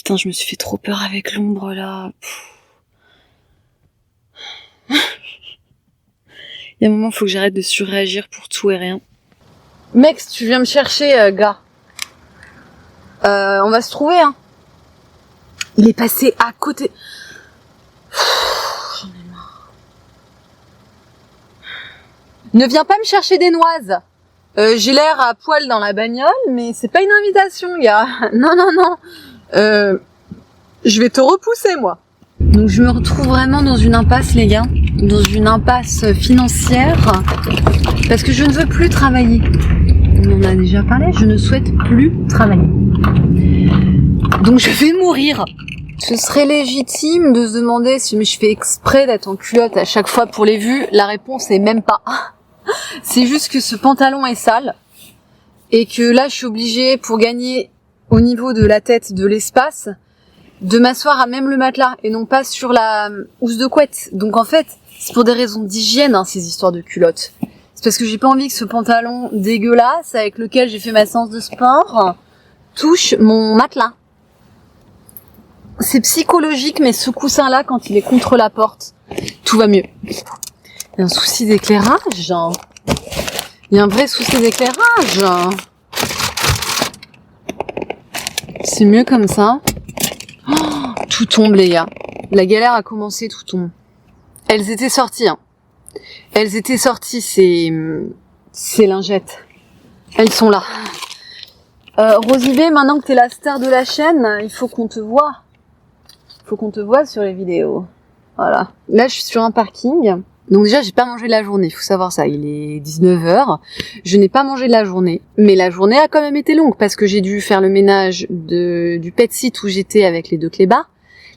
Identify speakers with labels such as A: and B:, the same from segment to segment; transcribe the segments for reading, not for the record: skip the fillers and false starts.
A: Putain, je me suis fait trop peur avec l'ombre là. Il y a un moment, faut que j'arrête de surréagir pour tout et rien. Mec, si tu viens me chercher, gars, on va se trouver, hein. Il est passé à côté. J'en ai marre. Ne viens pas me chercher des noises. J'ai l'air à poil dans la bagnole, mais c'est pas une invitation, gars. Non, non, non. Je vais te repousser, moi. Donc je me retrouve vraiment dans une impasse, les gars. Dans une impasse financière. Parce que je ne veux plus travailler. On en a déjà parlé, je ne souhaite plus travailler. Donc je vais mourir. Ce serait légitime de se demander si je fais exprès d'être en culotte à chaque fois pour les vues. La réponse est même pas. C'est juste que ce pantalon est sale. Et que là, je suis obligée, pour gagner au niveau de la tête de l'espace, de m'asseoir à même le matelas et non pas sur la housse de couette. Donc en fait, c'est pour des raisons d'hygiène, hein, ces histoires de culottes. C'est parce que j'ai pas envie que ce pantalon dégueulasse avec lequel j'ai fait ma séance de sport touche mon matelas. C'est psychologique, mais ce coussin-là, quand il est contre la porte, tout va mieux. Il y a un souci d'éclairage. Il y a un vrai souci d'éclairage. C'est mieux comme ça. Oh, tout tombe, les gars. La galère a commencé, tout tombe. Elles étaient sorties, hein. Elles étaient sorties, ces lingettes. Elles sont là. Rosy B, maintenant que t'es la star de la chaîne, il faut qu'on te voie. Faut qu'on te voie sur les vidéos. Voilà. Là, je suis sur un parking. Donc déjà, j'ai pas mangé de la journée. Faut savoir ça. Il est 19h. Je n'ai pas mangé de la journée. Mais la journée a quand même été longue parce que j'ai dû faire le ménage du pet site où j'étais avec les deux clébards.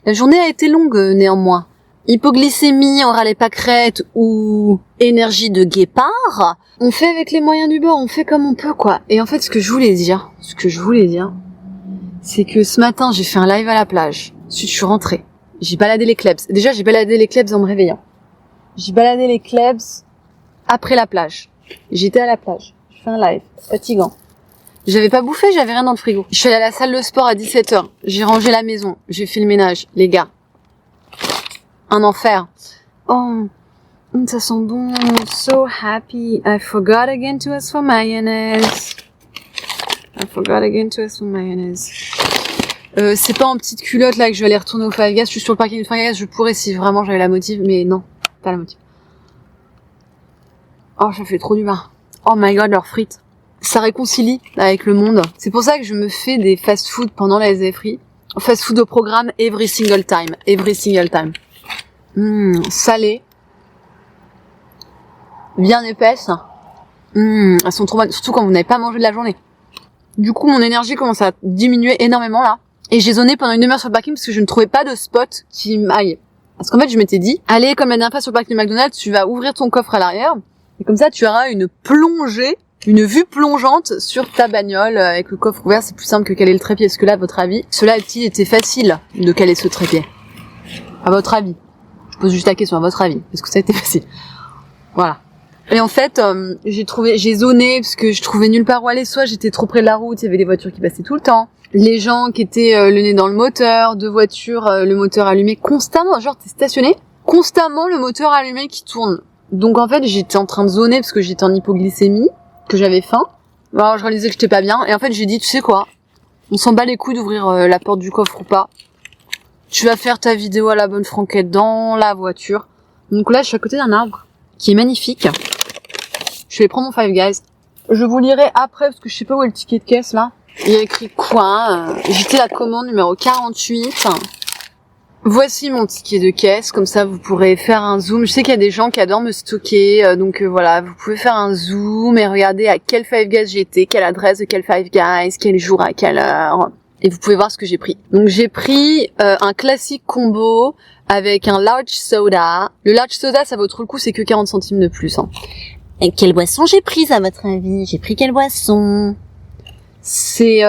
A: La journée a été longue, néanmoins. Hypoglycémie, on râlait pas crête ou énergie de guépard. On fait avec les moyens du bord. On fait comme on peut, quoi. Et en fait, ce que je voulais dire, c'est que ce matin, j'ai fait un live à la plage. Ensuite, je suis rentrée. J'ai baladé les clubs. Déjà, j'ai baladé les clubs en me réveillant. J'ai baladé les clubs après la plage. J'étais à la plage. J'ai fait un live. Fatigant. J'avais pas bouffé, j'avais rien dans le frigo. Je suis allée à la salle de sport à 17h. J'ai rangé la maison. J'ai fait le ménage. Les gars. Un enfer. Oh, ça sent bon. So happy. I forgot again to ask for mayonnaise. C'est pas en petite culotte là que je vais aller retourner au Five Guys. Je suis sur le parking du Five Guys. Je pourrais si vraiment j'avais la motive, mais non, pas la motive. Oh, ça fait trop du bien. Oh my god, leurs frites. Ça réconcilie avec le monde. C'est pour ça que je me fais des fast-food pendant la SFRI. Fast-food au programme every single time. Salées. Bien épaisses. Elles sont trop bonnes. Surtout quand vous n'avez pas mangé de la journée. Du coup, mon énergie commence à diminuer énormément là. Et j'ai zoné pendant une demi-heure sur le parking parce que je ne trouvais pas de spot qui m'aille. Parce qu'en fait, je m'étais dit, allez, comme la dernière fois sur le parking du McDonald's, tu vas ouvrir ton coffre à l'arrière. Et comme ça, tu auras une vue plongeante sur ta bagnole avec le coffre ouvert. C'est plus simple que caler le trépied. Parce que là, à votre avis, cela était facile de caler ce trépied. À votre avis. Je pose juste la question, à votre avis. Est-ce que ça a été facile? Voilà. Et en fait, j'ai zoné parce que je trouvais nulle part où aller. Soit j'étais trop près de la route, il y avait des voitures qui passaient tout le temps. Les gens qui étaient le nez dans le moteur, deux voitures, le moteur allumé constamment. Genre, t'es stationné, constamment le moteur allumé qui tourne. Donc en fait, j'étais en train de zoner parce que j'étais en hypoglycémie, que j'avais faim. Alors je réalisais que j'étais pas bien. Et en fait, j'ai dit, tu sais quoi, on s'en bat les couilles d'ouvrir la porte du coffre ou pas. Tu vas faire ta vidéo à la bonne franquette dans la voiture. Donc là, je suis à côté d'un arbre qui est magnifique. Je vais prendre mon Five Guys. Je vous lirai après parce que je sais pas où est le ticket de caisse là. Il y a écrit quoi, j'étais la commande numéro 48. Voici mon ticket de caisse, comme ça vous pourrez faire un zoom. Je sais qu'il y a des gens qui adorent me stocker, donc voilà, vous pouvez faire un zoom et regarder à quel Five Guys j'étais, quelle adresse de quel Five Guys, quel jour, à quelle heure. Et vous pouvez voir ce que j'ai pris. Donc j'ai pris un classique combo avec un large soda. Le large soda, ça vaut trop le coup, c'est que 40 centimes de plus. Hein. Et quelle boisson j'ai prise à votre avis? J'ai pris quelle boisson? C'est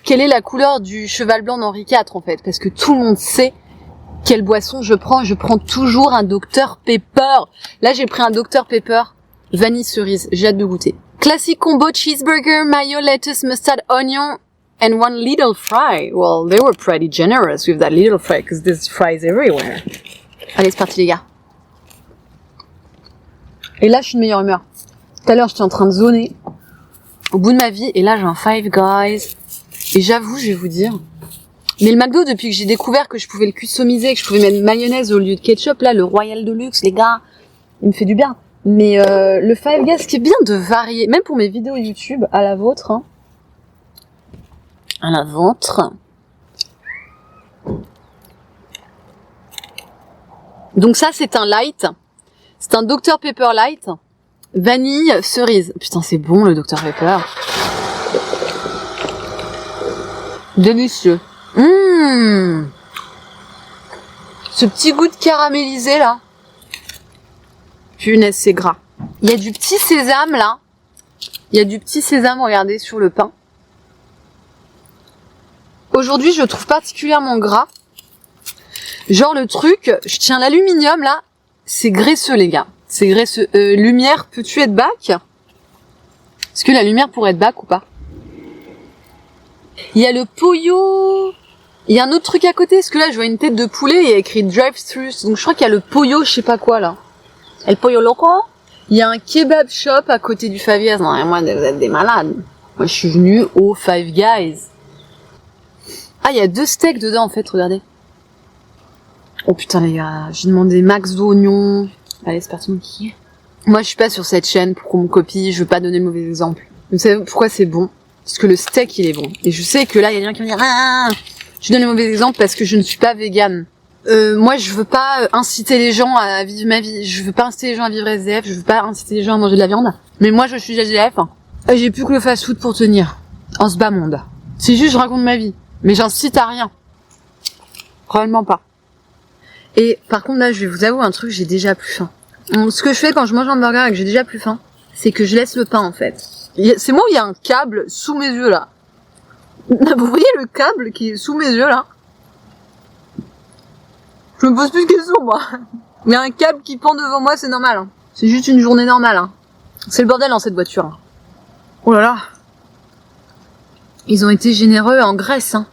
A: quelle est la couleur du cheval blanc d'Henri IV en fait? Parce que tout le monde sait quelle boisson je prends. Je prends toujours un Dr Pepper. Là j'ai pris un Dr Pepper vanille cerise. J'ai hâte de goûter. Classique combo cheeseburger, mayo, lettuce, mustard, oignon. And one little fry. Well, they were pretty generous with that little fry, because there's fries everywhere. Allez, c'est parti les gars. Et là, je suis de meilleure humeur. Tout à l'heure, j'étais en train de zoner au bout de ma vie, et là, j'ai un Five Guys. Et j'avoue, je vais vous dire, mais le McDo, depuis que j'ai découvert que je pouvais le customiser, que je pouvais mettre mayonnaise au lieu de ketchup, là, le Royal Deluxe, les gars, il me fait du bien. Mais le Five Guys, ce qui est bien de varier, même pour mes vidéos YouTube, à la vôtre, hein, à la vôtre. Donc ça, c'est un light. C'est un Dr Pepper light. Vanille, cerise. Putain, c'est bon le Dr Pepper. Délicieux. Ce petit goût de caramélisé là. Punaise, c'est gras. Il y a du petit sésame là. Il y a du petit sésame, regardez, sur le pain. Aujourd'hui, je le trouve particulièrement gras. Genre le truc, je tiens l'aluminium là, c'est graisseux les gars. C'est graisseux. Lumière, peux-tu être back? Est-ce que la lumière pourrait être back ou pas? Il y a le pollo. Il y a un autre truc à côté, parce que là je vois une tête de poulet et il y a écrit drive-thru. Donc je crois qu'il y a le pollo, je sais pas quoi là. El pollo loco. Il y a un kebab shop à côté du Five Guys. Non, moi vous êtes des malades. Moi je suis venue au Five Guys. Ah, il y a 2 steaks dedans en fait, regardez. Oh putain les gars, j'ai demandé max d'oignons. Allez, c'est parti mon kiki. Moi je suis pas sur cette chaîne pour qu'on me copie, je veux pas donner le mauvais exemple. Vous savez pourquoi c'est bon? Parce que le steak il est bon. Et je sais que là il y a des gens qui vont dire ah, je donne le mauvais exemple parce que je ne suis pas végane. Moi je veux pas inciter les gens à vivre ma vie. Je veux pas inciter les gens à vivre SDF, je veux pas inciter les gens à manger de la viande. Mais moi je suis SDF. Et j'ai plus que le fast-food pour tenir. En ce bas monde. C'est juste je raconte ma vie. Mais j'incite à rien. Réellement pas. Et par contre là je vais vous avouer un truc, j'ai déjà plus faim. Ce que je fais quand je mange un burger et que j'ai déjà plus faim, c'est que je laisse le pain en fait. C'est moi où il y a un câble sous mes yeux là. Vous voyez le câble qui est sous mes yeux là? Je me pose plus de questions moi. Il y a un câble qui pend devant moi, c'est normal. Hein. C'est juste une journée normale. Hein. C'est le bordel dans cette voiture. Hein. Oh là là. Ils ont été généreux en graisse. Hein.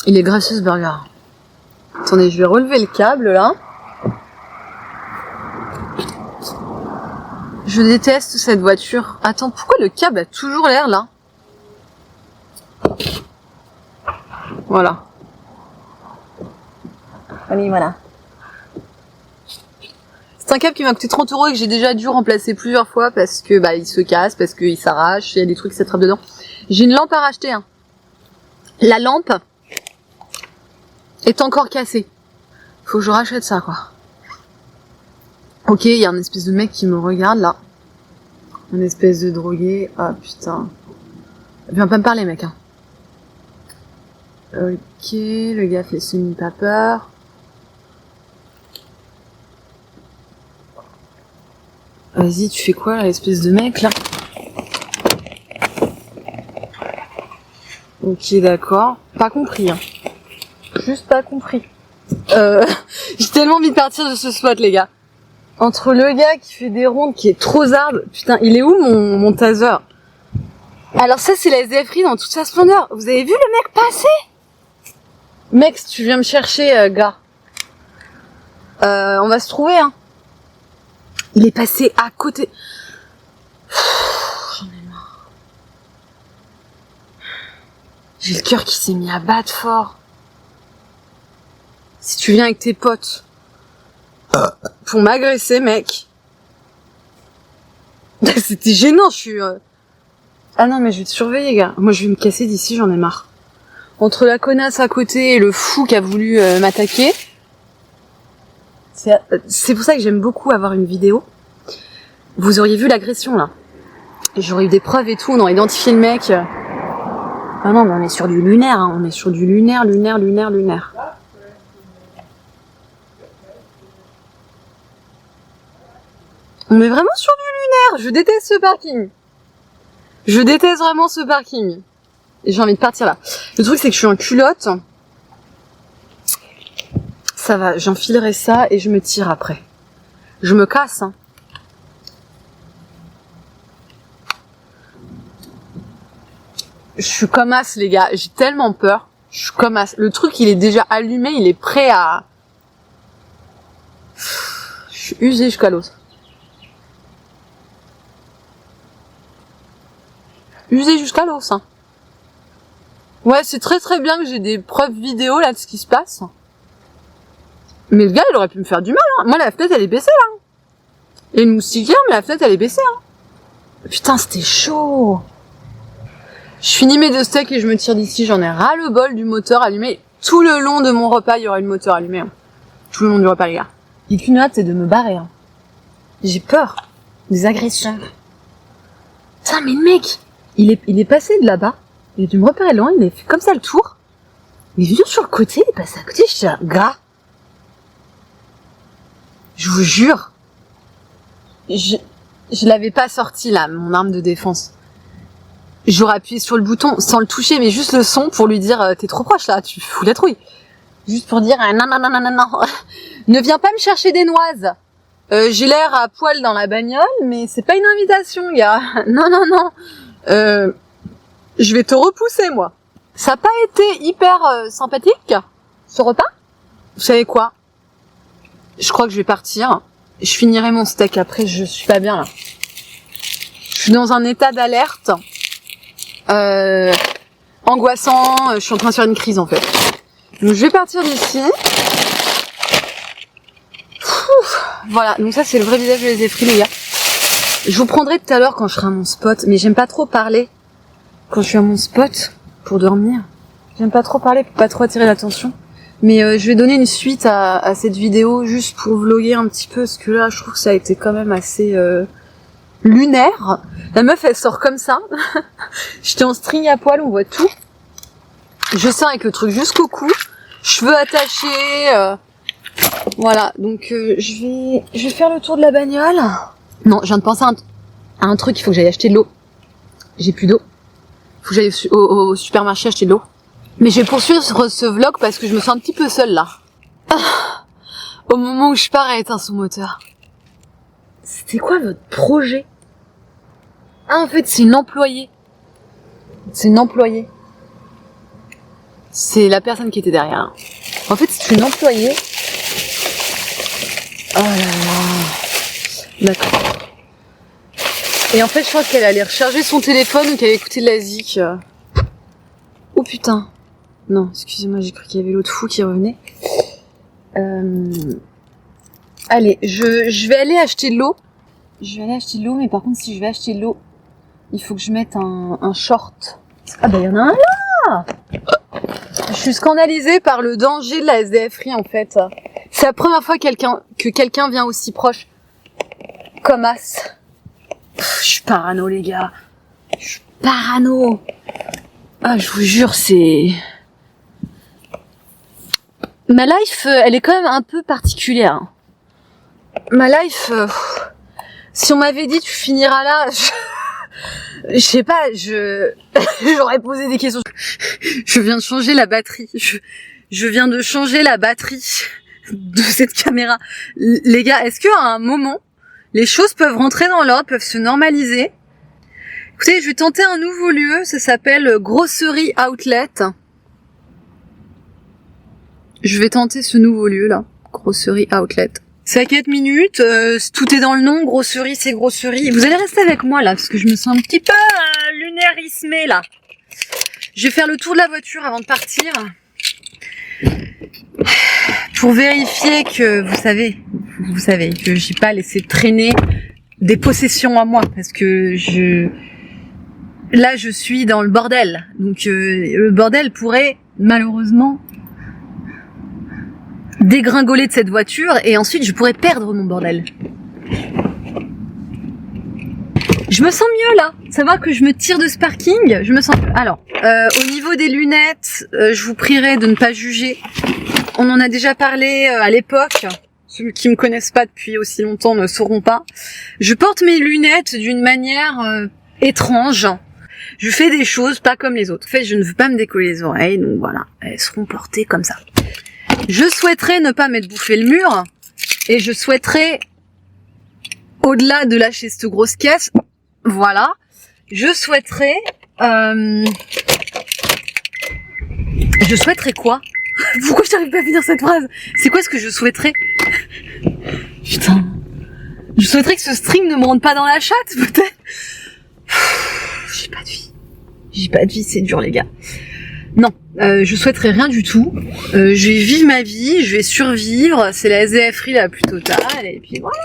A: Il est graisseux ce burger. Attendez, je vais relever le câble là. Je déteste cette voiture. Attends, pourquoi le câble a toujours l'air là? Voilà. Allez, voilà. C'est un câble qui m'a coûté 30 € et que j'ai déjà dû remplacer plusieurs fois parce que bah il se casse, parce qu'il s'arrache, il y a des trucs qui s'attrapent dedans. J'ai une lampe à racheter. Hein. La lampe est encore cassée. Faut que je rachète ça quoi. Ok, il y a un espèce de mec qui me regarde là. Un espèce de drogué. Ah putain. Viens pas me parler mec. Hein. Ok, le gars fait semi pas peur. Vas-y, tu fais quoi là, espèce de mec là? Ok, d'accord. Pas compris. Hein. Juste pas compris. J'ai tellement envie de partir de ce spot les gars. Entre le gars qui fait des rondes, qui est trop zarbe, putain, il est où mon taser? Alors ça, c'est la SDFerie dans toute sa splendeur. Vous avez vu le mec passer? Mec, si tu viens me chercher, gars. On va se trouver, hein. Il est passé à côté. J'en ai marre. J'ai le cœur qui s'est mis à battre fort. Si tu viens avec tes potes pour m'agresser, mec. C'était gênant, je suis... Ah non, mais je vais te surveiller, gars. Moi, je vais me casser d'ici, j'en ai marre. Entre la connasse à côté et le fou qui a voulu m'attaquer... C'est pour ça que j'aime beaucoup avoir une vidéo. Vous auriez vu l'agression, là. J'aurais eu des preuves et tout, on aurait identifié le mec. Ah non, mais on est sur du lunaire, hein. On est sur du lunaire. On est vraiment sur du lunaire. Je déteste ce parking. Je déteste vraiment ce parking. Et j'ai envie de partir là. Le truc, c'est que je suis en culotte. Ça va, j'enfilerai ça et je me tire après. Je me casse, hein. Je suis comme as, les gars. J'ai tellement peur. Je suis comme as. Le truc, il est déjà allumé. Il est prêt à... Je suis usée jusqu'à l'os. Usée jusqu'à l'os, hein. Ouais, c'est très très bien que j'ai des preuves vidéo, là, de ce qui se passe. Mais le gars, il aurait pu me faire du mal, hein. Moi, la fenêtre, elle est baissée, là. Il y a une moustiquaire, mais la fenêtre, elle est baissée, hein. Putain, c'était chaud. Je finis mes 2 steaks et je me tire d'ici. J'en ai ras le bol du moteur allumé. Tout le long de mon repas, il y aura le moteur allumé, hein. Tout le long du repas, les gars. J'ai qu'une hâte, c'est de me barrer, hein. J'ai peur des agresseurs. Putain, mais le mec, il est passé de là-bas. Il a dû me repérer loin, il a fait comme ça le tour. Il est venu sur le côté, il est passé à côté, je suis là, gars. Je vous jure. Je l'avais pas sorti, là, mon arme de défense. J'aurais appuyé sur le bouton sans le toucher, mais juste le son pour lui dire, t'es trop proche, là, tu fous la trouille. Juste pour dire, non, non, non, non, non, non. Ne viens pas me chercher des noises. J'ai l'air à poil dans la bagnole, mais c'est pas une invitation, gars. Non, non, non. Je vais te repousser, moi. Ça n'a pas été hyper sympathique, ce repas. Vous savez quoi? Je crois que je vais partir. Je finirai mon steak après, je suis pas bien, là. Je suis dans un état d'alerte. Angoissant, je suis en train de faire une crise, en fait. Donc, je vais partir d'ici. Voilà, donc ça, c'est le vrai visage de les effris, les gars. Je vous prendrai tout à l'heure quand je serai à mon spot, mais j'aime pas trop parler quand je suis à mon spot pour dormir. J'aime pas trop parler pour pas trop attirer l'attention. Mais je vais donner une suite à cette vidéo juste pour vlogger un petit peu, parce que là, je trouve que ça a été quand même assez lunaire. La meuf, elle sort comme ça. J'étais en string à poil, on voit tout. Je sors avec le truc jusqu'au cou, cheveux attachés. Voilà, donc je vais faire le tour de la bagnole. Non, je viens de penser à un truc, il faut que j'aille acheter de l'eau. J'ai plus d'eau. Faut que j'aille au supermarché acheter de l'eau. Mais je vais poursuivre ce vlog parce que je me sens un petit peu seule là. Ah, au moment où je pars, elle éteint son moteur. C'était quoi votre projet? Ah, en fait, c'est une employée. C'est une employée. C'est la personne qui était derrière. En fait, c'est une employée. Oh là là. D'accord. Et en fait, je crois qu'elle allait recharger son téléphone ou qu'elle allait écouter de la zik. Oh putain. Non, excusez-moi, j'ai cru qu'il y avait l'autre fou qui revenait. Allez, je vais aller acheter de l'eau. Je vais aller acheter de l'eau, mais par contre, si je vais acheter de l'eau, il faut que je mette un short. Ah bah, il y en a un là! Je suis scandalisée par le danger de la SDFerie, en fait. C'est la première fois que quelqu'un vient aussi proche. Comme as. Je suis parano, les gars. Je suis parano. Ah, je vous jure, c'est... Ma life, elle est quand même un peu particulière. Ma life, si on m'avait dit tu finiras là, je sais pas, j'aurais posé des questions. Je viens de changer la batterie. Je viens de changer la batterie de cette caméra. Les gars, est-ce qu'à un moment, les choses peuvent rentrer dans l'ordre, peuvent se normaliser? Écoutez, je vais tenter un nouveau lieu, ça s'appelle Grosserie Outlet. Je vais tenter ce nouveau lieu là, Grosserie Outlet. C'est à 4 minutes, tout est dans le nom, grosserie c'est grosserie. Vous allez rester avec moi là, parce que je me sens un petit peu lunarismée là. Je vais faire le tour de la voiture avant de partir. Pour vérifier que, vous savez, que j'ai pas laissé traîner des possessions à moi, parce que là je suis dans le bordel. Donc le bordel pourrait malheureusement dégringoler de cette voiture et ensuite je pourrais perdre mon bordel. Je me sens mieux là, ça va que je me tire de ce parking, je me sens mieux. Alors, au niveau des lunettes, je vous prierai de ne pas juger. On en a déjà parlé à l'époque, ceux qui me connaissent pas depuis aussi longtemps ne sauront pas. Je porte mes lunettes d'une manière étrange. Je fais des choses pas comme les autres. En fait, je ne veux pas me décoller les oreilles, donc voilà, elles seront portées comme ça. Je souhaiterais ne pas m'être bouffé le mur, et je souhaiterais, au-delà de lâcher cette grosse caisse, voilà, je souhaiterais Je souhaiterais quoi? Pourquoi j'arrive pas à finir cette phrase? C'est quoi ce que je souhaiterais? Putain. Je souhaiterais que ce string ne me rentre pas dans la chatte, peut-être. J'ai pas de vie. J'ai pas de vie, c'est dur, les gars. Non, je souhaiterais rien du tout. Je vais vivre ma vie, je vais survivre. C'est la SDF-rie la plus totale, et puis voilà.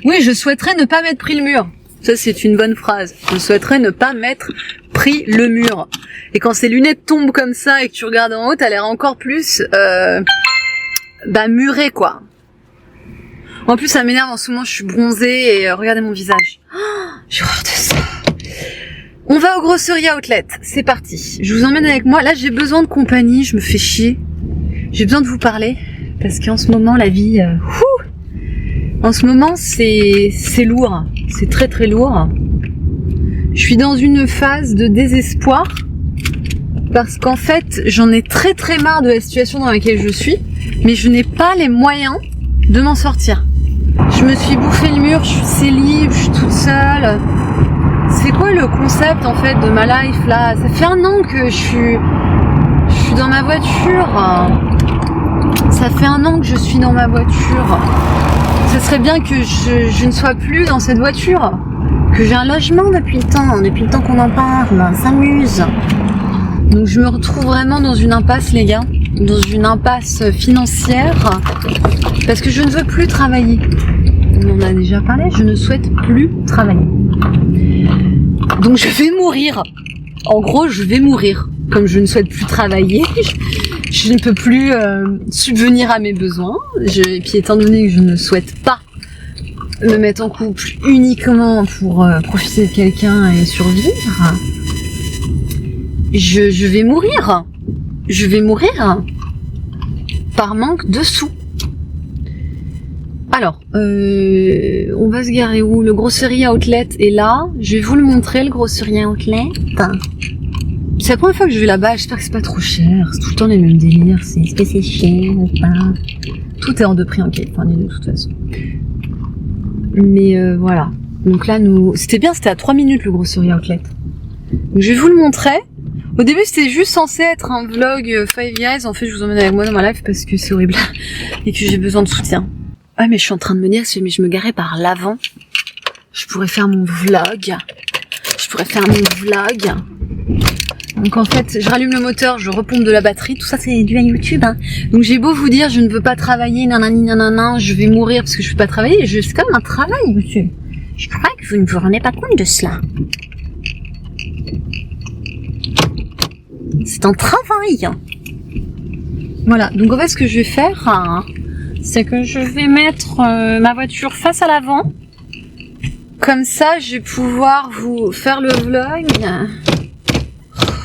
A: Oui, je souhaiterais ne pas m'être pris le mur. Ça, c'est une bonne phrase. Je souhaiterais ne pas m'être pris le mur. Et quand ces lunettes tombent comme ça et que tu regardes en haut, t'as l'air encore plus, muré, quoi. En plus, ça m'énerve en ce moment, je suis bronzée et regardez mon visage. Oh, j'ai horreur de ça. On va au Grosserie Outlet, c'est parti. Je vous emmène avec moi. Là, j'ai besoin de compagnie, je me fais chier. J'ai besoin de vous parler parce qu'en ce moment, la vie, en ce moment, c'est lourd. C'est très très lourd. Je suis dans une phase de désespoir parce qu'en fait, j'en ai très très marre de la situation dans laquelle je suis, mais je n'ai pas les moyens de m'en sortir. Je me suis bouffé le mur, je suis célib, je suis toute seule. C'est quoi le concept en fait de ma life là? Ça fait 1 an que je suis dans ma voiture. Ça fait 1 an que je suis dans ma voiture. Ce serait bien que je ne sois plus dans cette voiture. Que j'ai un logement depuis le temps qu'on en parle. On s'amuse. Donc je me retrouve vraiment dans une impasse, les gars. Dans une impasse financière. Parce que je ne veux plus travailler. On en a déjà parlé, je ne souhaite plus travailler. Donc je vais mourir. En gros, je vais mourir. Comme je ne souhaite plus travailler, je ne peux plus subvenir à mes besoins. Et puis étant donné que je ne souhaite pas me mettre en couple uniquement pour profiter de quelqu'un et survivre, je vais mourir. Je vais mourir par manque de sous. Alors, on va se garer où? Le Grosserie Outlet est là. Je vais vous le montrer, le Grosserie Outlet. C'est la première fois que je vais là-bas. J'espère que c'est pas trop cher. C'est tout le temps les mêmes délires. Est-ce que c'est cher ou pas? Tout est hors de prix en Californie de toute façon. Mais voilà. Donc là, c'était bien, c'était à 3 minutes le Grosserie Outlet. Donc je vais vous le montrer. Au début, c'était juste censé être un vlog Five Guys. En fait, je vous emmène avec moi dans ma life parce que c'est horrible et que j'ai besoin de soutien. Ah mais je suis en train de me dire que je me garais par l'avant. Je pourrais faire mon vlog. Donc en fait, je rallume le moteur, je repompe de la batterie. Tout ça, c'est du YouTube. Hein. Donc j'ai beau vous dire, je ne veux pas travailler, nanani, nanana, je vais mourir parce que je ne peux pas travailler. C'est quand même un travail, YouTube. Je crois que vous ne vous rendez pas compte de cela. C'est un travail. Voilà, donc en fait, ce que je vais faire... c'est que je vais mettre ma voiture face à l'avant. Comme ça, je vais pouvoir vous faire le vlog.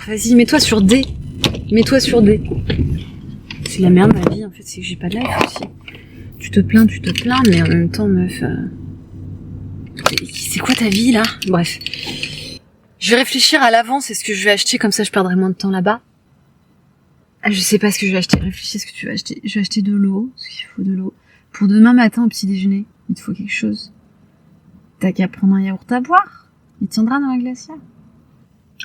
A: Vas-y, mets-toi sur D. C'est la merde, ma vie, en fait, c'est que j'ai pas de life aussi. Tu te plains, mais en même temps, meuf... C'est quoi ta vie, là? Bref. Je vais réfléchir à l'avant, c'est ce que je vais acheter, comme ça je perdrai moins de temps là-bas. Je sais pas ce que je vais acheter. Réfléchis ce que tu vas acheter. Je vais acheter de l'eau, parce qu'il faut de l'eau. Pour demain matin au petit déjeuner, il te faut quelque chose. T'as qu'à prendre un yaourt à boire. Il tiendra dans la glacière.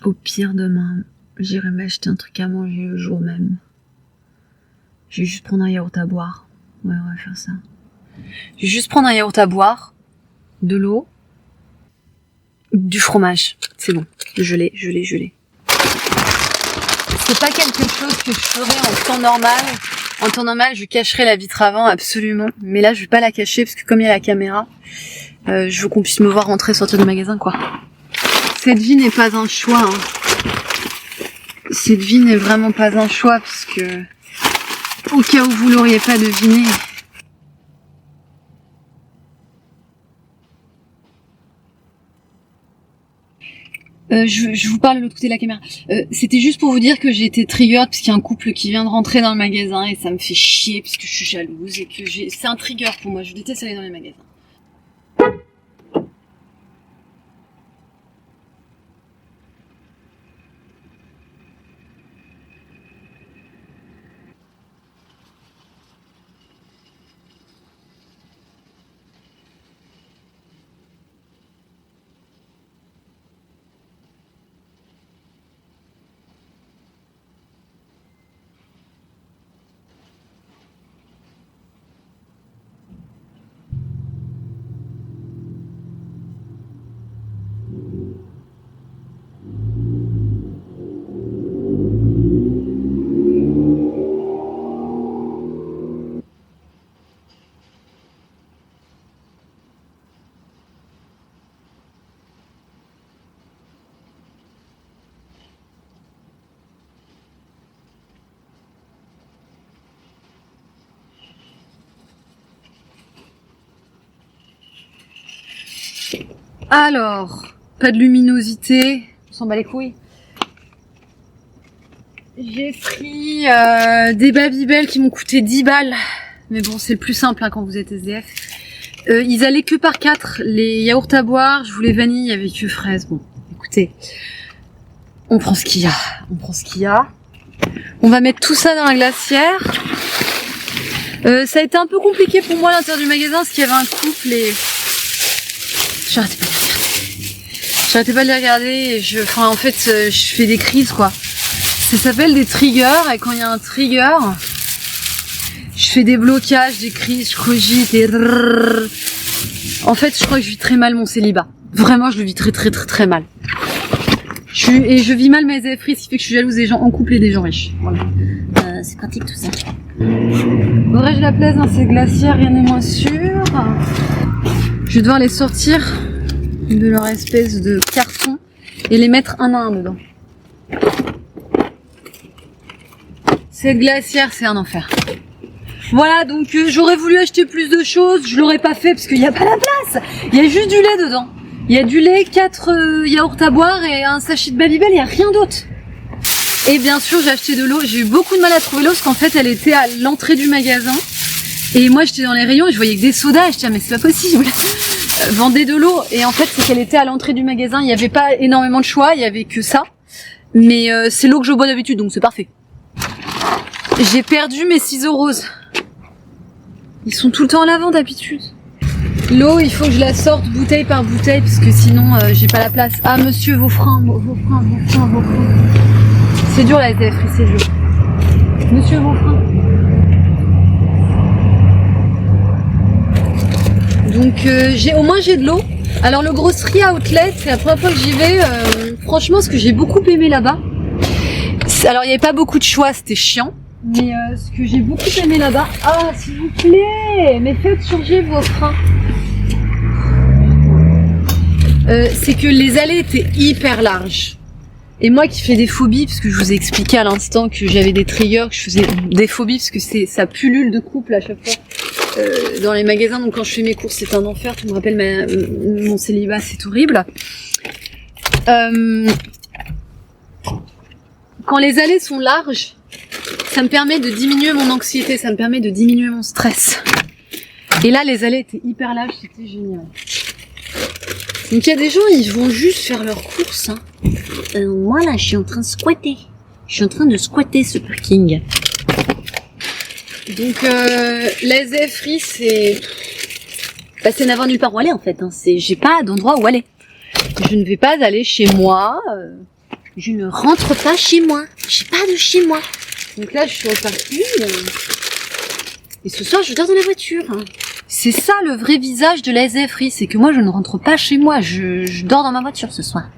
A: Au pire, demain, j'irai m'acheter un truc à manger le jour même. Je vais juste prendre un yaourt à boire. Ouais, on va faire ça. Je vais juste prendre un yaourt à boire, de l'eau, du fromage. C'est bon. Je l'ai. C'est pas quelque chose que je ferais en temps normal. En temps normal, je cacherais la vitre avant, absolument. Mais là, je vais pas la cacher parce que comme il y a la caméra, je veux qu'on puisse me voir rentrer, sortir du magasin, quoi. Cette vie n'est pas un choix. Hein. Cette vie n'est vraiment pas un choix parce que, au cas où vous l'auriez pas deviné, je vous parle de l'autre côté de la caméra. C'était juste pour vous dire que j'ai été triggered parce qu'il y a un couple qui vient de rentrer dans le magasin et ça me fait chier parce que je suis jalouse et que c'est un trigger pour moi. Je déteste aller dans les magasins. Alors, pas de luminosité, on s'en bat les couilles. J'ai pris des Babybel qui m'ont coûté 10 balles. Mais bon, c'est le plus simple hein, quand vous êtes SDF. Ils allaient que par 4. Les yaourts à boire, je voulais vanille, il y avait que fraises. Bon, écoutez, on prend ce qu'il y a. On prend ce qu'il y a. On va mettre tout ça dans la glacière. Ça a été un peu compliqué pour moi à l'intérieur du magasin parce qu'il y avait un couple et... J'arrêtais pas de les regarder et en fait, je fais des crises quoi. Ça s'appelle des triggers et quand il y a un trigger, je fais des blocages, des crises, je cogite et... En fait, je crois que je vis très mal mon célibat. Vraiment, je le vis très mal. Je vis mal mes SDF-ries, ce qui fait que je suis jalouse des gens en couple et des gens riches. Voilà. C'est pratique tout ça. Aurais-je la place dans ces glacières, rien n'est moins sûr. Je vais devoir les sortir de leur espèce de carton et les mettre un à un dedans. Cette glacière, c'est un enfer. Voilà, donc j'aurais voulu acheter plus de choses, je l'aurais pas fait parce qu'il n'y a pas la place. Il y a juste du lait dedans. Il y a du lait, 4 yaourts à boire et un sachet de Babybel, il n'y a rien d'autre. Et bien sûr, j'ai acheté de l'eau. J'ai eu beaucoup de mal à trouver l'eau parce qu'en fait, elle était à l'entrée du magasin. Et moi, j'étais dans les rayons et je voyais que des sodas. Et je disais, mais c'est pas possible. Vendez de l'eau. Et en fait, c'est qu'elle était à l'entrée du magasin. Il n'y avait pas énormément de choix. Il y avait que ça. Mais c'est l'eau que je bois d'habitude, donc c'est parfait. J'ai perdu mes ciseaux roses. Ils sont tout le temps en avant d'habitude. L'eau, il faut que je la sorte bouteille par bouteille parce que sinon, j'ai pas la place. Ah, monsieur, vos freins. C'est dur la SDF, c'est dur. Monsieur, vos freins. Donc au moins j'ai de l'eau. Alors le Grosserie Outlet, c'est la première fois que j'y vais. Franchement, ce que j'ai beaucoup aimé là-bas. Alors il n'y avait pas beaucoup de choix, c'était chiant. Mais ce que j'ai beaucoup aimé là-bas. Ah, s'il vous plaît, mais faites changer vos freins. C'est que les allées étaient hyper larges. Et moi qui fais des phobies, parce que je vous ai expliqué à l'instant que j'avais des triggers, que je faisais des phobies, parce que ça pullule de couple à chaque fois dans les magasins. Donc quand je fais mes courses, c'est un enfer. Tout me rappelle mon célibat, c'est horrible. Quand les allées sont larges, ça me permet de diminuer mon anxiété, ça me permet de diminuer mon stress. Et là, les allées étaient hyper larges, c'était génial. Donc il y a des gens, ils vont juste faire leurs courses. Hein. Moi là, je suis en train de squatter. Je suis en train de squatter ce parking. Donc la SDF-rie, c'est n'avoir nulle part où aller en fait. Hein. J'ai pas d'endroit où aller. Je ne vais pas aller chez moi. Je ne rentre pas chez moi. J'ai pas de chez moi. Donc là, je suis au parking. Et ce soir, je dors dans la voiture. Hein. C'est ça le vrai visage de la SDF-rie, c'est que moi je ne rentre pas chez moi, je dors dans ma voiture ce soir.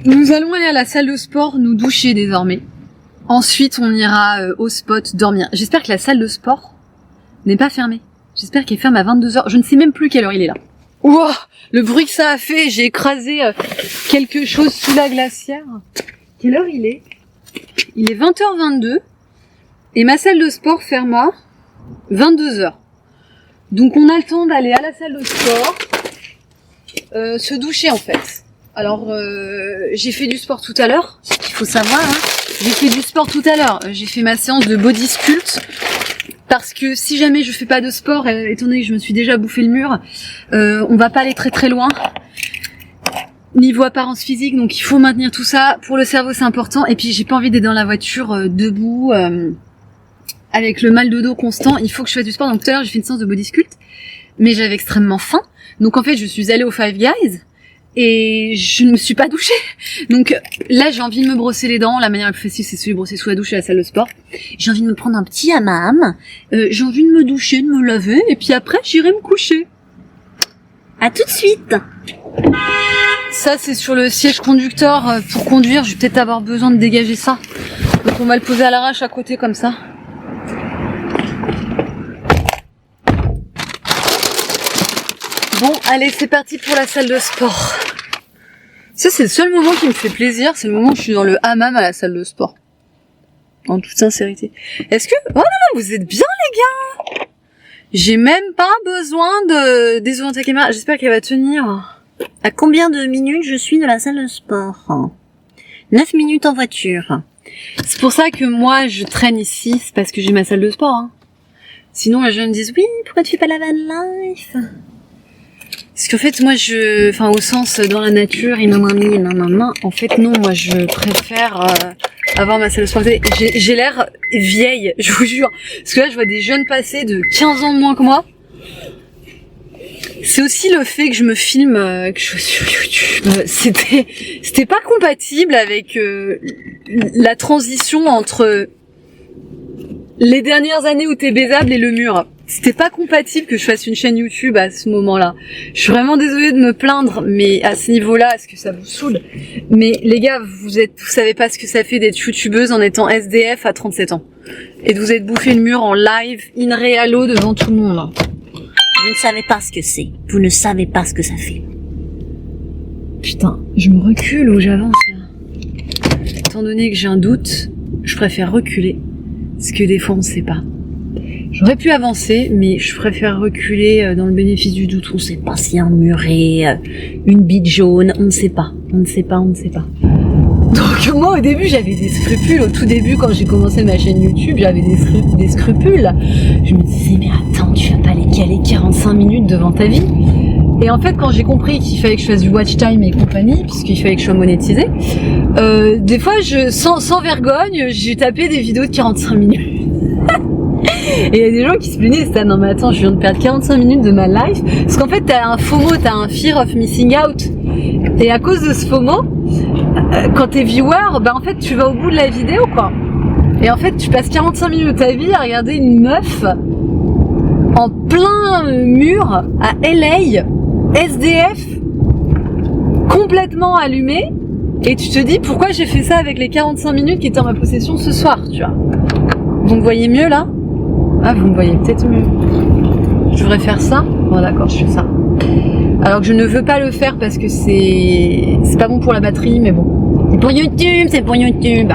A: Nous allons aller à la salle de sport, nous doucher désormais. Ensuite on ira au spot dormir. J'espère que la salle de sport n'est pas fermée. J'espère qu'elle ferme à 22h. Je ne sais même plus quelle heure il est là. Ouah, le bruit que ça a fait, j'ai écrasé quelque chose sous la glacière. Quelle heure il est ? Il est 20h22 et ma salle de sport ferme à 22h. Donc on a le temps d'aller à la salle de sport, se doucher en fait. Alors j'ai fait du sport tout à l'heure, ce qu'il faut savoir. Hein. J'ai fait du sport tout à l'heure. J'ai fait ma séance de body sculpt parce que si jamais je fais pas de sport, étant donné que je me suis déjà bouffé le mur, on va pas aller très loin niveau apparence physique. Donc il faut maintenir tout ça. Pour le cerveau c'est important. Et puis j'ai pas envie d'être dans la voiture debout. Avec le mal de dos constant, il faut que je fasse du sport. Donc tout à l'heure, j'ai fait une séance de body sculpt, mais j'avais extrêmement faim. Donc en fait, je suis allée au Five Guys et je ne me suis pas douchée. Donc là, j'ai envie de me brosser les dents. La manière la plus facile, c'est de se brosser sous la douche à la salle de sport. J'ai envie de me prendre un petit hammam. J'ai envie de me doucher, de me laver, et puis après, j'irai me coucher. À tout de suite. Ça, c'est sur le siège conducteur pour conduire. Je vais peut-être avoir besoin de dégager ça. Donc on va le poser à l'arrache à côté comme ça. Bon, allez, c'est parti pour la salle de sport. Ça, c'est le seul moment qui me fait plaisir, c'est le moment où je suis dans le hammam à la salle de sport. En toute sincérité. Est-ce que... Oh là là, vous êtes bien, les gars! J'ai même pas besoin de désorienter la caméra. J'espère qu'elle va tenir.
B: À combien de minutes je suis de la salle de sport? 9 minutes en voiture.
A: C'est pour ça que moi, je traîne ici, c'est parce que j'ai ma salle de sport. Hein. Sinon, les gens me disent, oui, pourquoi tu fais pas la van life? Parce qu'en fait, moi, au sens, dans la nature, en fait, non, moi, je préfère avoir ma salle de sport. J'ai l'air vieille, je vous jure. Parce que là, je vois des jeunes passer de 15 ans de moins que moi. C'est aussi le fait que je me filme, que je suis sur YouTube. C'était pas compatible avec la transition entre les dernières années où t'es baisable et le mur. C'était pas compatible que je fasse une chaîne YouTube à ce moment-là. Je suis vraiment désolée de me plaindre, mais à ce niveau-là, est-ce que ça vous saoule? Mais les gars, vous savez pas ce que ça fait d'être youtubeuse en étant SDF à 37 ans. Et de vous être bouffé le mur en live, in realo devant tout le monde.
B: Vous ne savez pas ce que c'est. Vous ne savez pas ce que ça fait.
A: Putain, je me recule ou j'avance là. Étant donné que j'ai un doute, je préfère reculer. Parce que des fois, on sait pas. J'aurais pu avancer, mais je préfère reculer dans le bénéfice du doute. On sait pas s'il y a un muret, une bite jaune, on ne sait pas. On ne sait pas. Donc moi, au début, j'avais des scrupules. Au tout début, quand j'ai commencé ma chaîne YouTube, j'avais des scrupules. Je me disais, mais attends, tu vas pas les caler 45 minutes devant ta vie? Et en fait, quand j'ai compris qu'il fallait que je fasse du watch time et compagnie, puisqu'il fallait que je sois monétisée, des fois, sans vergogne, j'ai tapé des vidéos de 45 minutes. Et il y a des gens qui se plaignaient, c'était non mais attends, je viens de perdre 45 minutes de ma life. Parce qu'en fait, t'as un FOMO, t'as un fear of missing out. Et à cause de ce FOMO, quand t'es viewer, en fait, tu vas au bout de la vidéo, quoi. Et en fait, tu passes 45 minutes de ta vie à regarder une meuf en plein mur à LA, SDF, complètement allumée. Et tu te dis, pourquoi j'ai fait ça avec les 45 minutes qui étaient en ma possession ce soir, tu vois. Vous me voyez mieux, là? Ah, vous me voyez peut-être mieux. Je devrais faire ça? Bon, d'accord, je fais ça. Alors que je ne veux pas le faire parce que c'est pas bon pour la batterie, mais bon. C'est pour YouTube.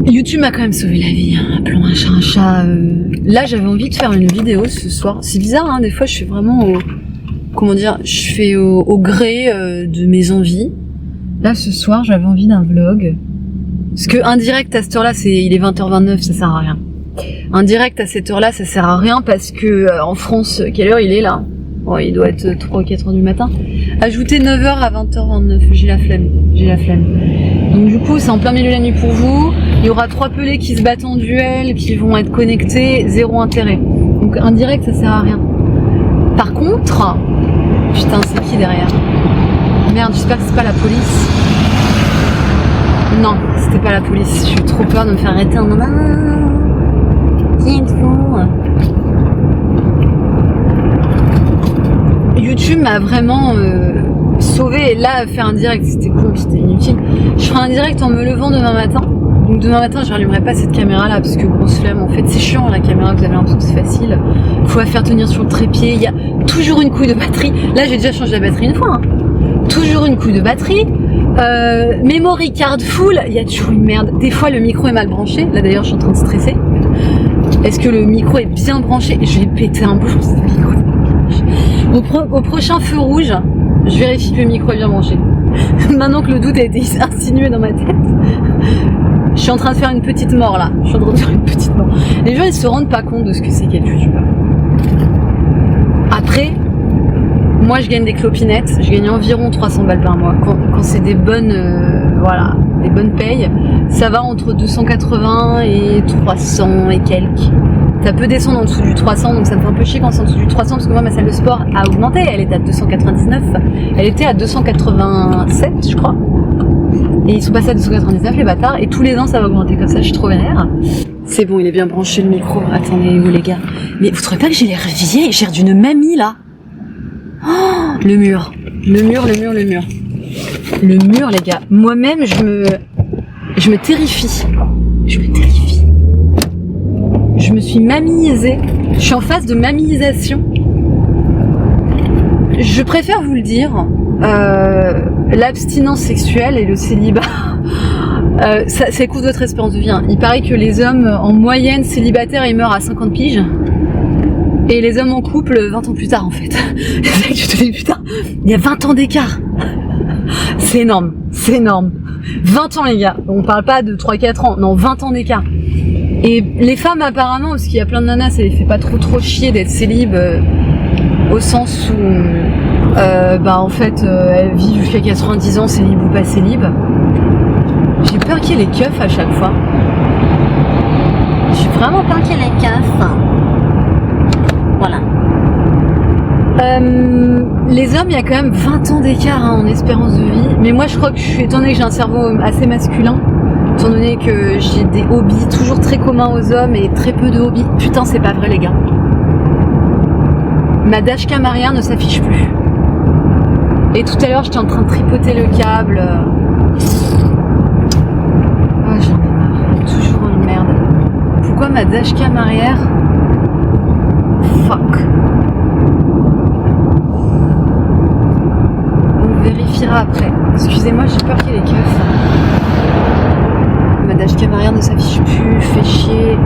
A: YouTube m'a quand même sauvé la vie, hein. Appelons un chat un chat. Là, j'avais envie de faire une vidéo ce soir. C'est bizarre, hein, des fois, je fais vraiment je fais au gré de mes envies. Là, ce soir, j'avais envie d'un vlog. Parce que un direct à cette heure-là, il est 20h29, ça sert à rien. Un direct à cette heure-là, ça sert à rien parce que en France, quelle heure il est là? Bon, il doit être 3 ou 4 heures du matin. Ajoutez 9h à 20h29, j'ai la flemme. Donc du coup, c'est en plein milieu de la nuit pour vous. Il y aura 3 pelés qui se battent en duel, qui vont être connectés, zéro intérêt. Donc un direct, ça sert à rien. Par contre, putain, c'est qui derrière? Merde, j'espère que c'est pas la police. Non, c'était pas la police. J'ai eu trop peur de me faire arrêter en mode qui êtes-vous? YouTube m'a vraiment sauvé. Et là, faire un direct, c'était cool, c'était inutile. Je ferai un direct en me levant demain matin. Donc demain matin, je rallumerai pas cette caméra-là parce que grosse flemme. En fait, c'est chiant la caméra. Vous avez l'impression que c'est facile. Faut la faire tenir sur le trépied. Il y a toujours une couille de batterie. Là, j'ai déjà changé la batterie une fois. Hein. Toujours une couille de batterie. Memory card full, il y a toujours une merde. Des fois le micro est mal branché. Là d'ailleurs je suis en train de stresser. Est-ce que le micro est bien branché? Je vais péter un bout. Au prochain feu rouge, je vérifie que le micro est bien branché. Maintenant que le doute a été insinué dans ma tête, je suis en train de faire une petite mort là. Les gens ils se rendent pas compte de ce que c'est qu'être youtubeur. Après, moi je gagne des clopinettes, je gagne environ 300 balles par mois. Quand c'est des bonnes des bonnes payes, ça va entre 280 et 300 et quelques. Ça peut descendre en dessous du 300, donc ça me fait un peu chier quand c'est en dessous du 300 parce que moi ma salle de sport a augmenté, elle était à 299, elle était à 287 je crois. Et ils sont passés à 299 les bâtards, et tous les ans ça va augmenter comme ça, je suis trop vénère. C'est bon, il est bien branché le micro, attendez où les gars. Mais vous trouvez pas que j'ai l'air vieille, j'ai l'air d'une mamie là? Oh, le mur, le mur, les gars. Moi-même, je me terrifie. Je me suis mamiisée. Je suis en phase de mamiisation. Je préfère vous le dire, l'abstinence sexuelle et le célibat, ça coûte votre espérance de vie. Hein. Il paraît que les hommes, en moyenne, célibataires, ils meurent à 50 piges. Et les hommes en couple 20 ans plus tard en fait. C'est ça que je te dis, putain, il y a 20 ans d'écart. C'est énorme, c'est énorme. 20 ans les gars, on parle pas de 3-4 ans, non 20 ans d'écart. Et les femmes apparemment, parce qu'il y a plein de nanas, ça les fait pas trop chier d'être célib, au sens où en fait elles vivent jusqu'à 90 ans, célib ou pas célib. J'ai peur qu'il y ait les keufs à chaque fois. J'ai vraiment peur qu'il y ait les keufs. Voilà. Les hommes, il y a quand même 20 ans d'écart en espérance de vie. Mais moi, je crois que étant donné que j'ai un cerveau assez masculin, étant donné que j'ai des hobbies toujours très communs aux hommes et très peu de hobbies. Putain, c'est pas vrai, les gars. Ma dashcam arrière ne s'affiche plus. Et tout à l'heure, j'étais en train de tripoter le câble. Oh, j'en ai marre. Toujours une merde. Pourquoi ma dashcam arrière? Fuck. On vérifiera après. Excusez-moi, j'ai peur qu'il y ait les keufs. Ma dashcam arrière ne s'affiche plus, fait chier.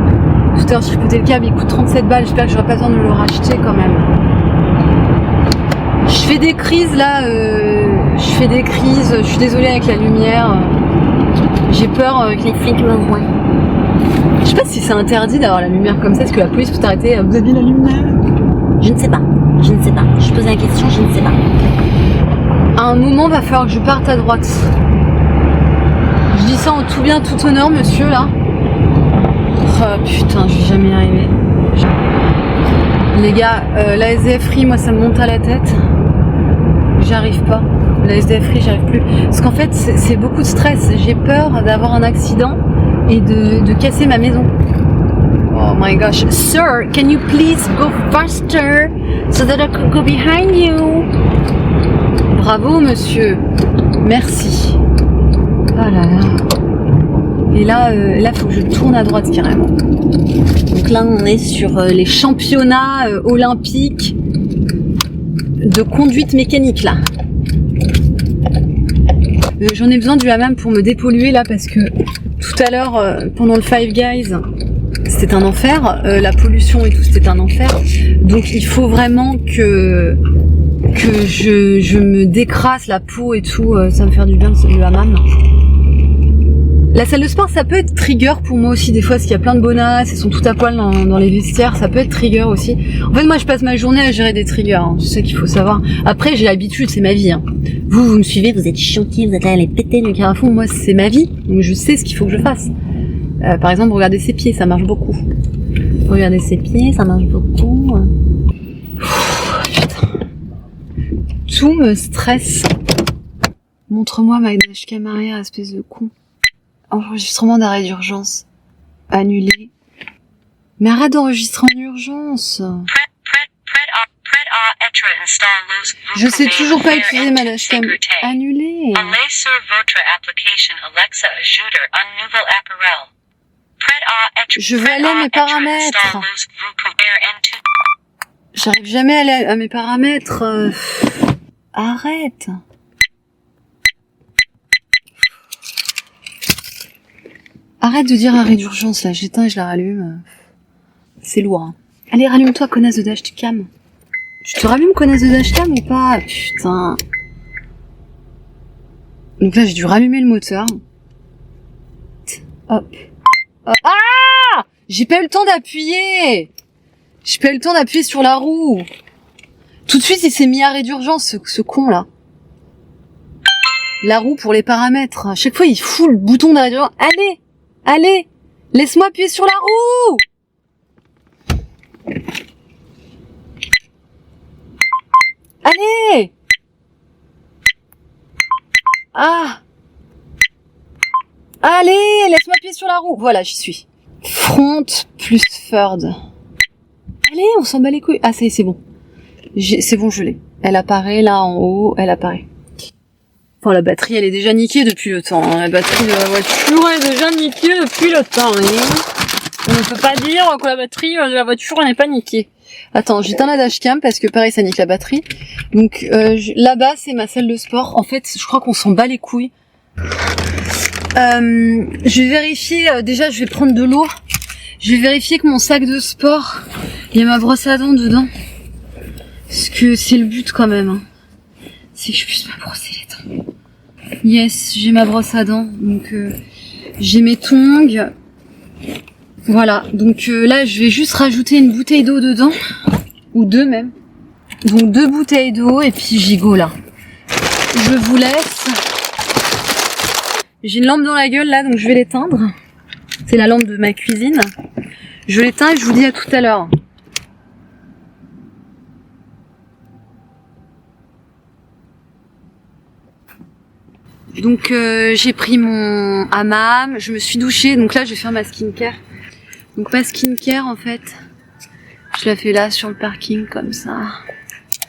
A: Tout à l'heure, j'ai tripoté le câble, il coûte 37 balles. J'espère que j'aurai pas besoin de le racheter quand même. Je fais des crises là, je suis désolée avec la lumière. J'ai peur que les flics me voient. Je sais pas si c'est interdit d'avoir la lumière comme ça, est-ce que la police peut t'arrêter? Vous avez la lumière?
B: Je ne sais pas. Je pose la question, je ne sais pas.
A: À un moment, va falloir que je parte à droite. Je dis ça en tout bien, tout honneur, monsieur, là. Oh putain, je vais jamais y arriver. Les gars, la SDF-rie, moi, ça me monte à la tête. J'arrive pas. La SDF-rie, j'arrive plus. Parce qu'en fait, c'est beaucoup de stress. J'ai peur d'avoir un accident et de casser ma maison. Oh my gosh. Sir, can you please go faster so that I could go behind you? Bravo, monsieur. Merci. Oh là là. Et là, faut que je tourne à droite carrément. Donc là, on est sur les championnats olympiques de conduite mécanique là. J'en ai besoin du hammam pour me dépolluer là parce que tout à l'heure, pendant le Five Guys, c'était un enfer. La pollution et tout, c'était un enfer. Donc il faut vraiment que je me décrasse la peau et tout. Ça va me faire du bien le hammam. La salle de sport, ça peut être trigger pour moi aussi des fois, parce qu'il y a plein de bonasses, elles sont tout à poil dans les vestiaires, ça peut être trigger aussi. En fait, moi, je passe ma journée à gérer des triggers, hein. C'est ça qu'il faut savoir. Après, j'ai l'habitude, c'est ma vie. Hein. Vous me suivez, vous êtes chiantis, vous êtes là à les péter le carafon. Moi, c'est ma vie, donc je sais ce qu'il faut que je fasse. Par exemple, regarder ses pieds, ça marche beaucoup. Regarder ses pieds, ça marche beaucoup. Putain. Tout me stresse. Montre-moi ma dashcam arrière, espèce de con. Enregistrement d'arrêt d'urgence. Annulé. Mais arrête d'enregistrer en urgence. Je sais toujours pas utiliser ma dashcam. Annulé. Je veux aller à mes paramètres. J'arrive jamais à aller à mes paramètres. Arrête. Arrête de dire arrêt d'urgence là, j'éteins et je la rallume. C'est lourd. Hein. Allez, rallume-toi, connasse de dashcam. Tu te rallumes, connasse de dashcam ou pas? Putain. Donc là, j'ai dû rallumer le moteur. Hop. Hop. Ah! J'ai pas eu le temps d'appuyer. J'ai pas eu le temps d'appuyer sur la roue. Tout de suite, il s'est mis arrêt d'urgence, ce con là. La roue pour les paramètres. À chaque fois, il fout le bouton d'arrêt d'urgence. Allez! Allez, laisse-moi appuyer sur la roue. Allez. Ah. Allez, laisse-moi appuyer sur la roue. Voilà, j'y suis. Front plus third. Allez, on s'en bat les couilles. Ah, ça y est, c'est bon. C'est bon, je l'ai. Elle apparaît là en haut, elle apparaît. Enfin, la batterie, elle est déjà niquée depuis le temps. Hein. La batterie de la voiture, elle est déjà niquée depuis le temps. Hein. On ne peut pas dire que la batterie de la voiture, elle n'est pas niquée. Attends, j'éteins la dashcam parce que pareil, ça nique la batterie. Donc là-bas, c'est ma salle de sport. En fait, je crois qu'on s'en bat les couilles. Je vais vérifier. Déjà, je vais prendre de l'eau. Je vais vérifier que mon sac de sport, Il y a ma brosse à dents dedans. Parce que c'est le but quand même. Hein. C'est que je puisse me brosser les dents. Yes, j'ai ma brosse à dents. Donc j'ai mes tongs. Voilà. Donc là, je vais juste rajouter une bouteille d'eau dedans. Ou deux même. Donc 2 bouteilles d'eau et puis j'y go là. Je vous laisse. J'ai une lampe dans la gueule là, donc je vais l'éteindre. C'est la lampe de ma cuisine. Je l'éteins et je vous dis à tout à l'heure. Donc j'ai pris mon hammam, je me suis douchée, donc là je vais faire ma skincare. Donc ma skincare en fait, je la fais là sur le parking comme ça.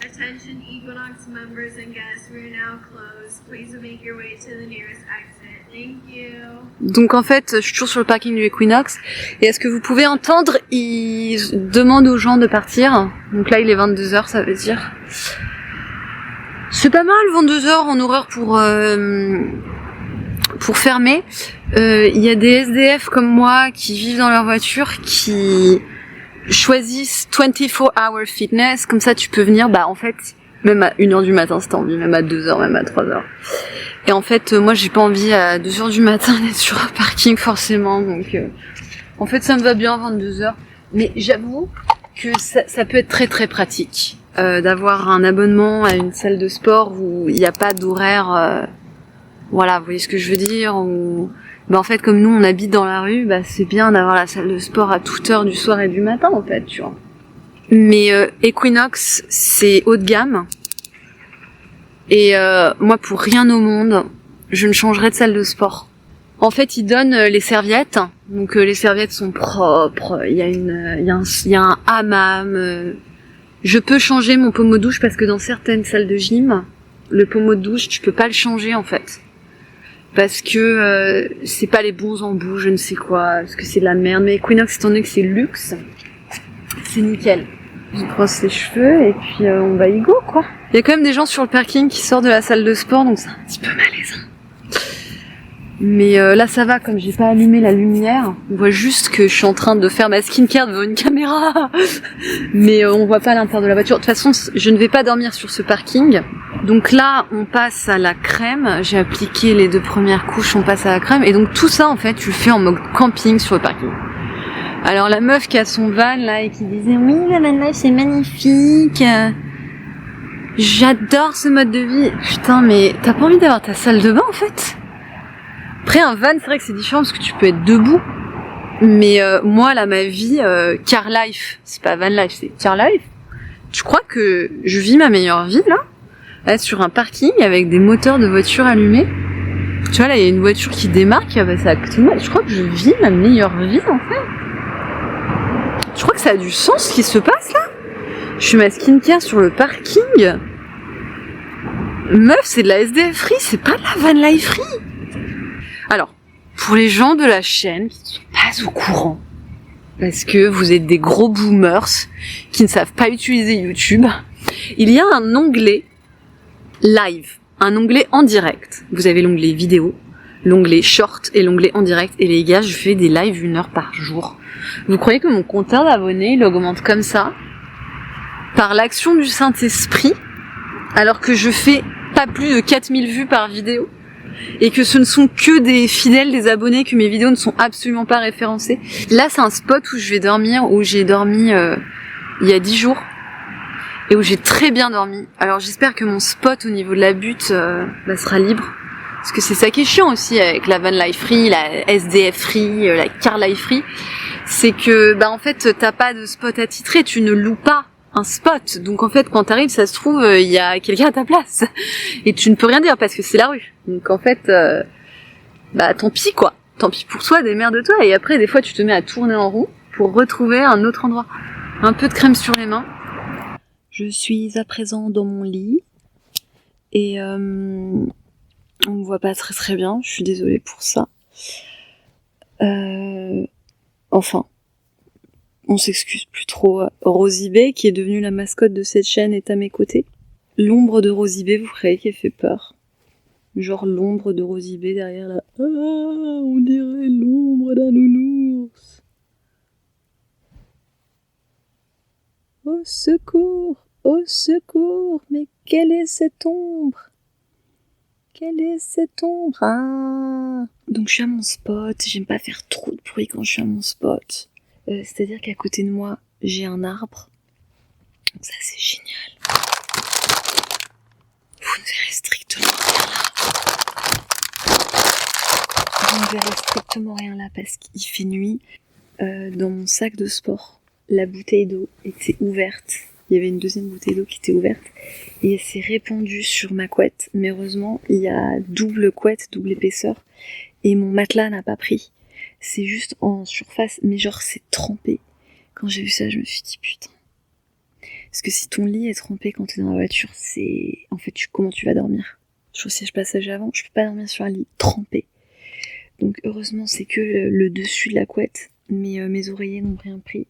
C: Attention Equinox members and guests, we are now closed. Please make your way to the nearest exit. Thank you.
A: Donc en fait, je suis toujours sur le parking du Equinox. Et est-ce que vous pouvez entendre, ils demandent aux gens de partir. Donc là il est 22h, ça veut dire. C'est pas mal 22h en horaire pour fermer. Il y a des SDF comme moi qui vivent dans leur voiture qui choisissent 24-hour fitness. Comme ça tu peux venir, bah en fait, même à 1h du matin si t'as envie, même à 2h, même à 3h. Et en fait, moi j'ai pas envie à 2h du matin d'être sur un parking forcément. Donc en fait ça me va bien 22h. Mais j'avoue que ça peut être très très pratique. D'avoir un abonnement à une salle de sport où il n'y a pas d'horaire, voilà, vous voyez ce que je veux dire, ou en fait comme nous on habite dans la rue, c'est bien d'avoir la salle de sport à toute heure du soir et du matin en fait, tu vois. Mais Equinox c'est haut de gamme et moi pour rien au monde je ne changerai de salle de sport. En fait ils donnent les serviettes, donc les serviettes sont propres, il y a un hammam. Je peux changer mon pommeau de douche parce que dans certaines salles de gym, le pommeau de douche, tu peux pas le changer en fait. Parce que c'est pas les bons embouts, je ne sais quoi, parce que c'est de la merde. Mais Equinox, étant donné que c'est luxe, c'est nickel. Je brosse les cheveux et puis on va y go quoi. Il y a quand même des gens sur le parking qui sortent de la salle de sport, donc c'est un petit peu malaisant. Mais là ça va, comme j'ai pas allumé la lumière, on voit juste que je suis en train de faire ma skincare devant une caméra. Mais on voit pas l'intérieur de la voiture. De toute façon, je ne vais pas dormir sur ce parking. Donc là, on passe à la crème. J'ai appliqué les 2 premières couches, on passe à la crème. Et donc tout ça, en fait, tu le fais en mode camping sur le parking. Alors la meuf qui a son van là et qui disait « Oui, la van life, c'est magnifique. J'adore ce mode de vie. » Putain, mais t'as pas envie d'avoir ta salle de bain, en fait ? Après un van c'est vrai que c'est différent parce que tu peux être debout, mais moi là ma vie car life, c'est pas van life, c'est car life. Tu crois que je vis ma meilleure vie là sur un parking avec des moteurs de voiture allumés. Tu vois là il y a une voiture qui démarre qui va passer à côté de moi. Je crois que je vis ma meilleure vie en fait. Je crois que ça a du sens ce qui se passe là. Je fais ma skincare sur le parking. Meuf c'est de la SDF free, c'est pas de la van life free. Alors, pour les gens de la chaîne qui ne sont pas au courant, parce que vous êtes des gros boomers qui ne savent pas utiliser YouTube, il y a un onglet live, un onglet en direct. Vous avez l'onglet vidéo, l'onglet short et l'onglet en direct. Et les gars, je fais des lives 1 heure par jour. Vous croyez que mon compteur d'abonnés, il augmente comme ça par l'action du Saint-Esprit, alors que je fais pas plus de 4000 vues par vidéo? Et que ce ne sont que des fidèles, des abonnés, que mes vidéos ne sont absolument pas référencées. Là, c'est un spot où je vais dormir, où j'ai dormi il y a 10 jours, et où j'ai très bien dormi. Alors j'espère que mon spot au niveau de la butte sera libre, parce que c'est ça qui est chiant aussi avec la van life free, la SDF free, la car life free, c'est que en fait t'as pas de spot attitré, tu ne loues pas un spot. Donc en fait quand t'arrives, ça se trouve il y a quelqu'un à ta place et tu ne peux rien dire parce que c'est la rue. Donc en fait tant pis quoi, tant pis pour toi, démerde-toi. Et après des fois tu te mets à tourner en rond pour retrouver un autre endroit. Un peu de crème sur les mains. Je suis à présent dans mon lit et on me voit pas très très bien, je suis désolée pour ça. Enfin, on s'excuse plus trop. Rosie Bay, qui est devenue la mascotte de cette chaîne, est à mes côtés. L'ombre de Rosie Bay, vous croyez qu'elle fait peur? Genre l'ombre de Rosie Bay derrière là. Ah, on dirait l'ombre d'un nounours.
B: Au secours! Au secours! Mais quelle est cette ombre? Quelle est cette ombre? Ah! Donc je suis à mon spot, j'aime pas faire trop de bruit quand je suis à mon spot. C'est-à-dire qu'à côté de moi, j'ai un arbre. Donc ça c'est génial. Vous ne verrez strictement rien là. Vous ne verrez strictement rien là parce qu'il fait nuit. Dans mon sac de sport, la bouteille d'eau était ouverte. Il y avait une deuxième bouteille d'eau qui était ouverte et elle s'est répandue sur ma couette. Mais heureusement, il y a double couette, double épaisseur et mon matelas n'a pas pris. C'est juste en surface, mais genre c'est trempé. Quand j'ai vu ça, je me suis dit putain. Parce que si ton lit est trempé quand t'es dans la voiture, c'est... En fait, comment tu vas dormir? Je suis au siège passager avant, je peux pas dormir sur un lit trempé. Donc heureusement, c'est que le dessus de la couette. Mais mes oreillers n'ont rien pris.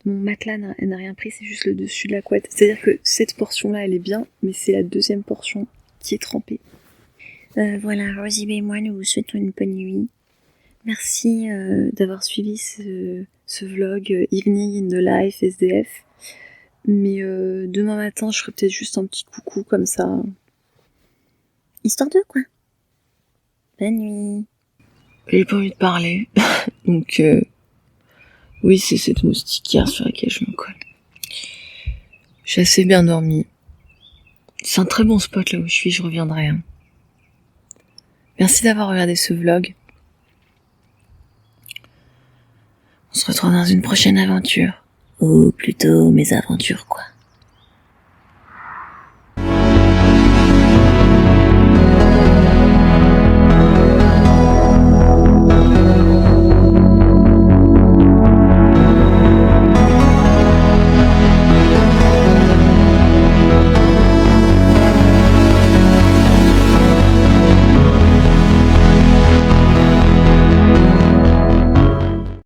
B: Mon matelas n'a rien pris, c'est juste le dessus de la couette. C'est-à-dire que cette portion-là, elle est bien, mais c'est la deuxième portion qui est trempée. Voilà, Rosie et moi, nous vous souhaitons une bonne nuit. Merci d'avoir suivi ce vlog Evening in the Life SDF. Mais demain matin, je ferai peut-être juste un petit coucou comme ça. Histoire de quoi. Bonne nuit. J'ai pas envie de parler. Donc, oui, c'est cette moustiquaire sur laquelle je me colle. J'ai assez bien dormi. C'est un très bon spot là où je suis, je reviendrai. Hein. Merci d'avoir regardé ce vlog. On se retrouve dans une prochaine aventure. Ou plutôt mes aventures, quoi.